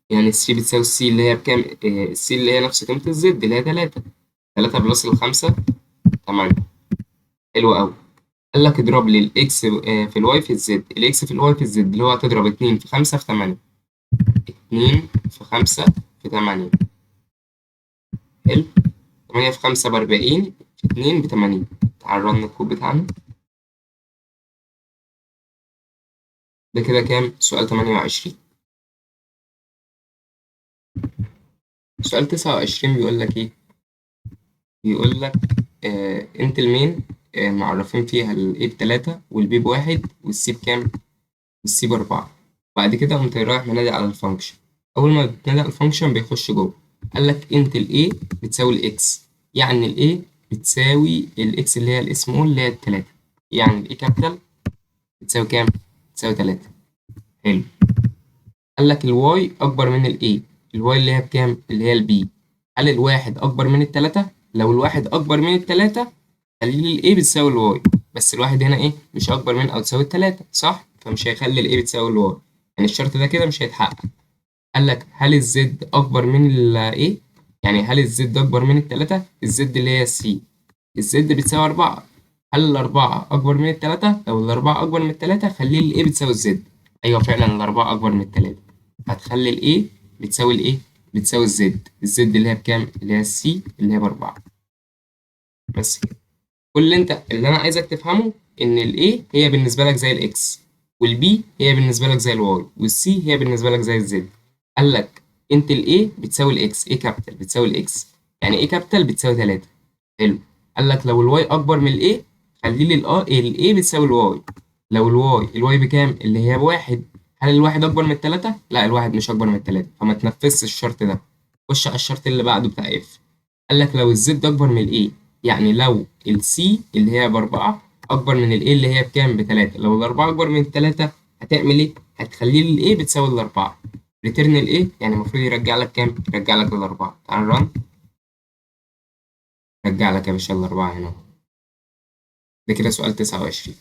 يعني السي بتساوي السي اللي هي بكام؟ السي اللي هي نفس قيمة الزد اللي هي تلاتة. تلاتة بلس الخمسة 8. حلو أوي. قال لك اضرب لي الاكس في الواي في الزد. الاكس في الواي في الزد اللي هو هتضرب 2 في 5 في 8. 2 في 5 في 8. حلو. 8 في 5 ب 40، في 2 ب 80. تعال رن الكود بتاعنا. ده كده كام؟ سؤال 28. سؤال 29 بيقول لك ايه؟ بيقول لك انت المين معرفين فيها الاي ب3 والبي ب1 والسي بكام؟ والسي ب4. بعد كده قمت رايح منادي على الفانكشن. اول ما بتنادي على الفانكشن بيخش جوه. قال لك انت الاي بتساوي الاكس، يعني الاي بتساوي الاكس اللي هي الاسم اللي هي ال3، يعني الاي كابيتال بتساوي كام؟ بتساوي 3. حلو. قال لك الواي اكبر من الاي، الواي اللي هي بكام؟ اللي هي البي. هل الواحد اكبر من التلاتة؟ لو الواحد اكبر من التلاتة خلي لي الاي بتساوي الواي، بس الواحد هنا ايه؟ مش اكبر من او تساوي التلاتة، صح؟ فمش هيخلي الاي بتساوي الواي، يعني الشرط ده كده مش هيتحقق. قال لك هل الزد اكبر من الايه؟ يعني هل الزد اكبر من التلاتة؟ الزد اللي هي السي، الزد بتساوي 4. هل الأربعة أكبر من التلاتة؟ لو الأربعة أكبر من التلاتة خلي لي الإيه بتساوي الزد. أيوة فعلا الأربعة أكبر من التلاتة، هتخلي الإيه بتساوي الإيه؟ بتساوي الزد، الزد اللي هي بكام؟ اللي هي السي اللي هي ب4. بس كده. كل اللي أنا عايزك تفهمه إن الإيه هي بالنسبة لك زي الإكس، والبي هي بالنسبة لك زي الواي، والسي هي بالنسبة لك زي الزد. قال لك أنت الإيه بتساوي الإكس، إيه كابيتال بتساوي الإكس، يعني إيه كابيتال بتساوي 3. حلو. قال لك لو الواي اكبر من الايه خلي لي الايه بتساوي الواي. لو الواي بكام؟ اللي هي بواحد. هل الواحد اكبر من التلاتة؟ لا الواحد مش اكبر من التلاتة، فما تنفذش الشرط ده. خش على الشرط اللي بعده بتاع اف. قال لك لو الزد اكبر من الايه، يعني لو السي اللي هي ب4 اكبر من الايه اللي هي بكام؟ ب3. لو الاربعه اكبر من التلاتة هتعمل ايه؟ هتخلي لي الايه بتساوي الاربعه. ريتيرن الايه يعني المفروض يرجع لك كام؟ يرجع لك الاربعه. تعال ران. رجع لك يا باشا الاربعه هنا. ده كده سؤال 29.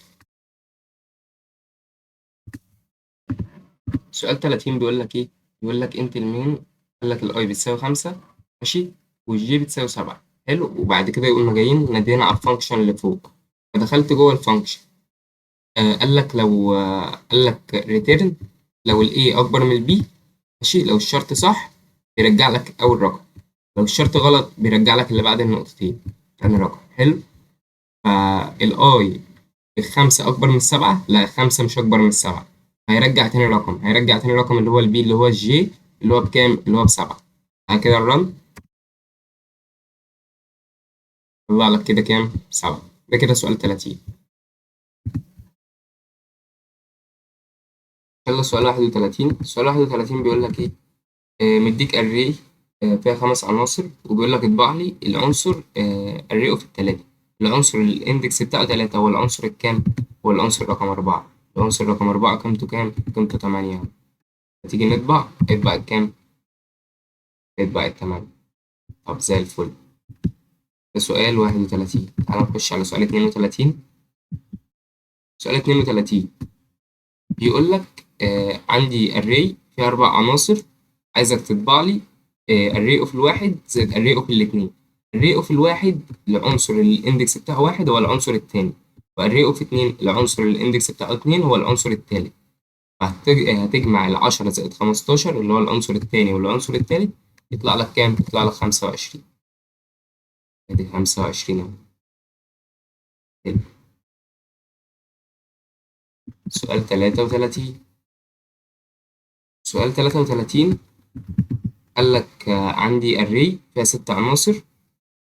سؤال 30 بيقول لك ايه؟ بيقول لك انت المين. قال لك الاي بتساوي 5، ماشي، والجي بتساوي 7. حلو. وبعد كده يقوم جايين نادينا على الفانكشن اللي فوق. فدخلت جوه الفانكشن. قال لك لو قال لك ريتيرن لو الاي اكبر من البي، ماشي، لو الشرط صح بيرجع لك اول رقم، لو الشرط غلط بيرجع لك اللي بعد النقطتين تاني رقم. حلو. فالاي الخمسة أكبر من السبعة؟ لا الخمسة مش أكبر من السبعة. هيرجع تاني رقم اللي هو البي اللي هو الجي اللي هو بكام؟ اللي هو ب7. بعد كده الرن طلع لك كده كام؟ 7. ده كده سؤال 30. يلا سؤال 31. سؤال 31 بيقول لك إيه؟ مديك أري فيها 5 عناصر، وبيقول لك اطبع لي العنصر أري أوف التلاتة. العنصر الإندكس بتاعه 3 هو العنصر الكام؟ هو العنصر رقم 4. العنصر رقم 4 قيمته كام؟ قيمته 8. هتيجي اطبع الكام؟ اطبع ال8. طب زي الفل. ده سؤال 31. تعالى نخش على سؤال 32. سؤال 32 بيقول لك عندي array فيها 4 عناصر، عايزك تطبع لي array of الواحد زائد array of الاتنين. array of الواحد العنصر الاندكس بتاعه 1 هو العنصر التاني، وarray of اتنين العنصر الاندكس بتاعه 2 هو العنصر التالت. هتجمع ال10 زائد 15 اللي هو العنصر التاني والعنصر التالت، يطلع لك كام؟ يطلع لك 25. ادي 25 اهو. حلو. سؤال 33. سؤال 33 قال لك عندي array فيها 6 عناصر.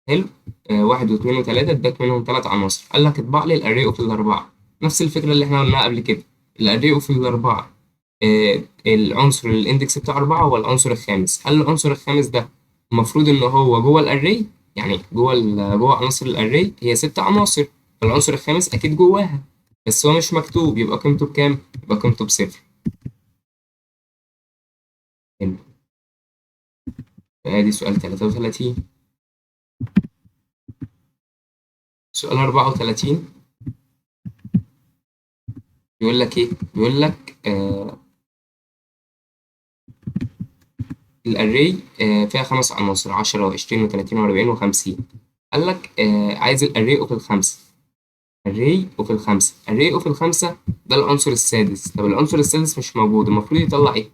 حلو. 1 و2 و3 اداك منهم 3 عناصر. قال لك اطبع لي الاري اوف الأربعة. نفس الفكرة اللي احنا قلناها قبل كده. الاري اوف الأربعة العنصر الاندكس بتاعه 4 هو العنصر الخامس. هل العنصر الخامس ده المفروض إن هو جوه الاري؟ يعني جوه عناصر الاري هي 6 عناصر، فالعنصر الخامس أكيد جواها، بس هو مش مكتوب، يبقى قيمته بكام؟ يبقى قيمته ب0. حلو. ادي سؤال 33. سؤال 34 بيقول لك ايه؟ بيقول لك الاري فيها 5 عناصر 10 و20 و30 و40 و50. قال لك عايز الاري اوف الخمسه. الري اوف الخمسه ده العنصر السادس. طب العنصر السادس مش موجود، المفروض يطلع ايه؟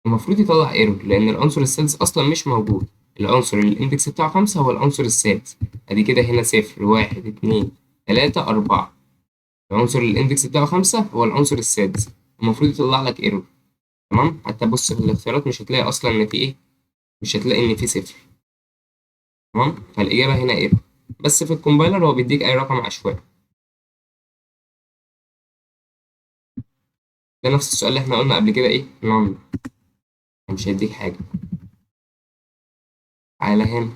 المفروض يطلع ايرور لان العنصر السادس اصلا مش موجود. العنصر اللي الاندكس بتاعه 5 هو العنصر السادس. ادي كده هنا 0 1 2 3 4. العنصر اللي الاندكس بتاعه 5 هو العنصر السادس، المفروض يطلع لك ايرور. تمام. حتى بص في الاختيارات مش هتلاقي اصلا ان في ايه، مش هتلاقي ان في 0. تمام، فالإجابة هنا إيه؟ بس في الكومبايلر هو بيديك أي رقم عشوائي. ده نفس السؤال اللي احنا قلنا قبل كده، إيه؟ نون، مش هيديك حاجة. تعالى هنا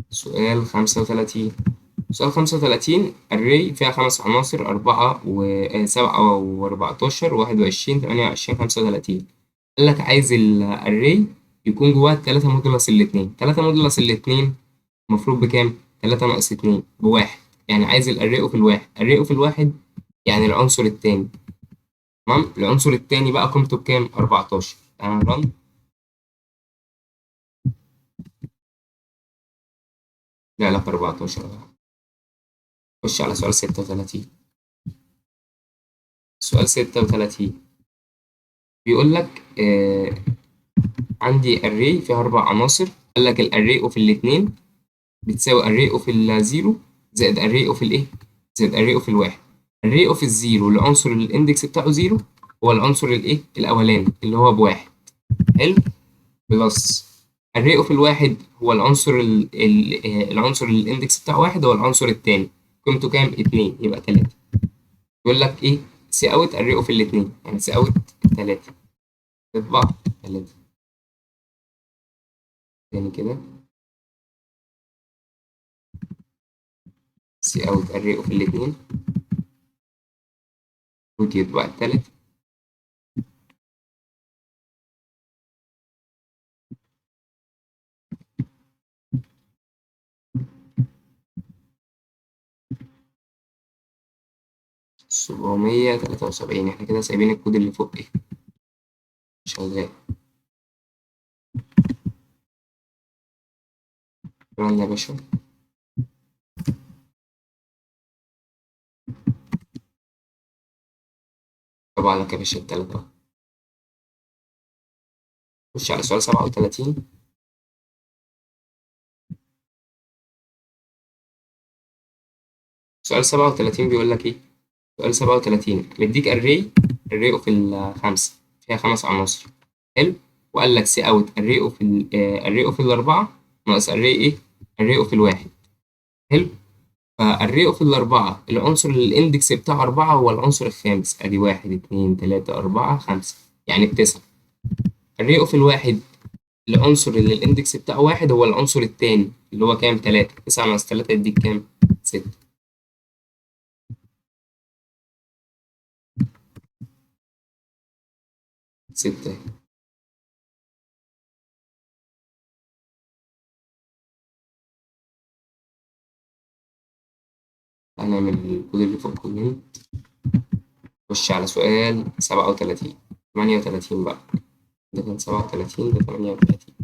سؤال 35. سؤال 35 array فيها 5 عناصر، 7 و14 21 28 35. قال لك عايز الاري يكون جواه 3 مودولس الاتنين. 3 مودولس الاتنين المفروض بكام؟ 3 ناقص 2 بواحد. يعني عايز الاري اوف الواحد. الاري اوف الواحد يعني العنصر التاني. تمام، العنصر التاني بقى قيمته بكام؟ 14. انا رن. لا لا، 14. خش على سؤال 36. سؤال 36 بيقول لك عندي array فيها 4 عناصر. قال لك الاري اوف الاتنين بتساوي array اوف الزيرو زائد array اوف الايه؟ زائد array اوف الواحد. array اوف الزيرو العنصر اللي الاندكس بتاعه زيرو هو العنصر الايه؟ الاولاني اللي هو بواحد. حلو. بلس array اوف الواحد هو العنصر العنصر اللي الاندكس بتاعه واحد هو العنصر التاني. قيمته كام؟ 2، يبقى 3. يقول لك ايه؟ سي اوت array اوف الاتنين، يعني سي اوت 3 تطبع 3. تاني كده سي اوت array اوف الاتنين ودي يطبع التالت. 773. احنا كده سايبين الكود اللي فوق ايه؟ شغال. رن يا باشا. طبعا لك يا باشا التلاتة اهو. خش على سؤال 37. سؤال 37 بيقول لك ايه؟ سؤال 37 مديك array اوف الخمسة فيها 5 عناصر. حلو. وقال لك سي اوت array اوف array اوف الأربعة ناقص array ايه؟ array اوف الواحد. حلو. فالري اوف الأربعة العنصر اللي الاندكس بتاعه 4 هو العنصر الخامس. ادي 1 2 3 4 5، يعني ب9. الري اوف الواحد العنصر اللي الاندكس بتاعه واحد هو العنصر التاني اللي هو كام؟ 3. 9 ناقص 3 يديك كام؟ 6. 6. هنعمل الكود اللي فوق كلنا. خش على سؤال 37. 38 بقى. ده كان 37، ده 38.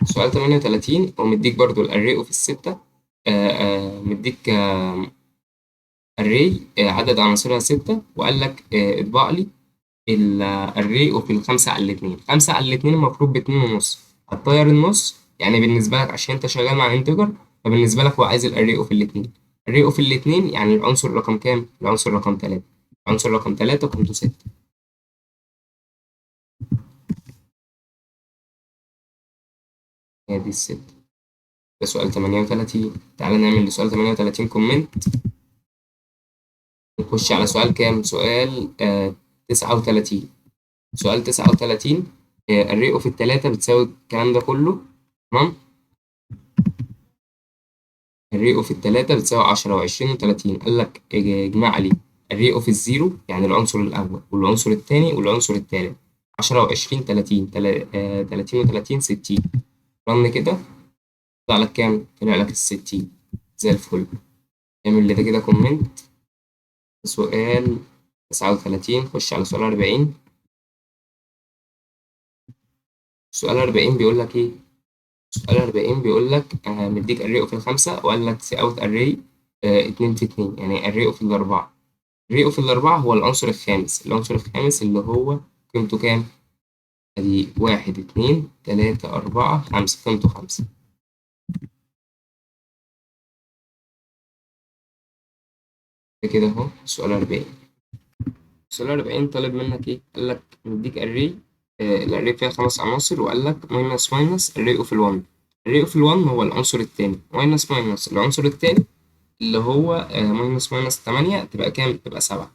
سؤال 38 هو مديك برضو الاري اوف الستة. مديك array عدد عناصرها 6، وقال لك اطبع لي الاري اوف الخمسة على الاتنين. 5 على الاتنين المفروض ب2.5. هتطير النص، يعني بالنسبة لك عشان انت شغال مع انتجر، فبالنسبة لك هو عايز الاري اوف الاتنين. الاري اوف الاتنين يعني العنصر رقم كام؟ العنصر رقم 3. العنصر رقم 3 قيمته 6. هي دي الستة. ده سؤال 38. تعالى نعمل لسؤال 38 كومنت. نخش على سؤال كام؟ سؤال 39. سؤال 39 الري اوف التلاتة بتساوي الكلام ده كله. تمام. الري اوف التلاتة بتساوي 10 و20 و30. قال لك اجمع لي الري اوف الزيرو يعني العنصر الأول والعنصر التاني والعنصر التالت. 10 و20 30 30 و30 60. رن كده طلع لك كام؟ طلع لك ال60. زي الفل. اعمل لي ده كده كومنت. سؤال 39. خش على سؤال 40. سؤال 40 بيقول لك ايه؟ سؤال 40 بيقول لك مديك array of الخمسة، وقال لك سي اوت array 2 في 2، يعني array of الأربعة. array of الأربعة هو العنصر الخامس. العنصر الخامس اللي هو قيمته كام؟ ادي 1 2 3 4 5، قيمته 5. ده كده اهو سؤال 40. سؤال 40 طالب منك ايه؟ قال لك مديك array الأري فيها 5 عناصر، وقال لك ماينس ماينس الري اوف ال1. الري اوف ال1 هو العنصر التاني، ماينس ماينس العنصر التاني اللي هو ماينس ماينس 8 تبقى كام؟ تبقى 7.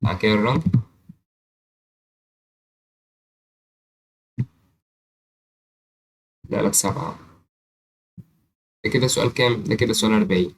بعد كده الرن. لا لك 7. ده كده سؤال كام؟ ده كده سؤال 40.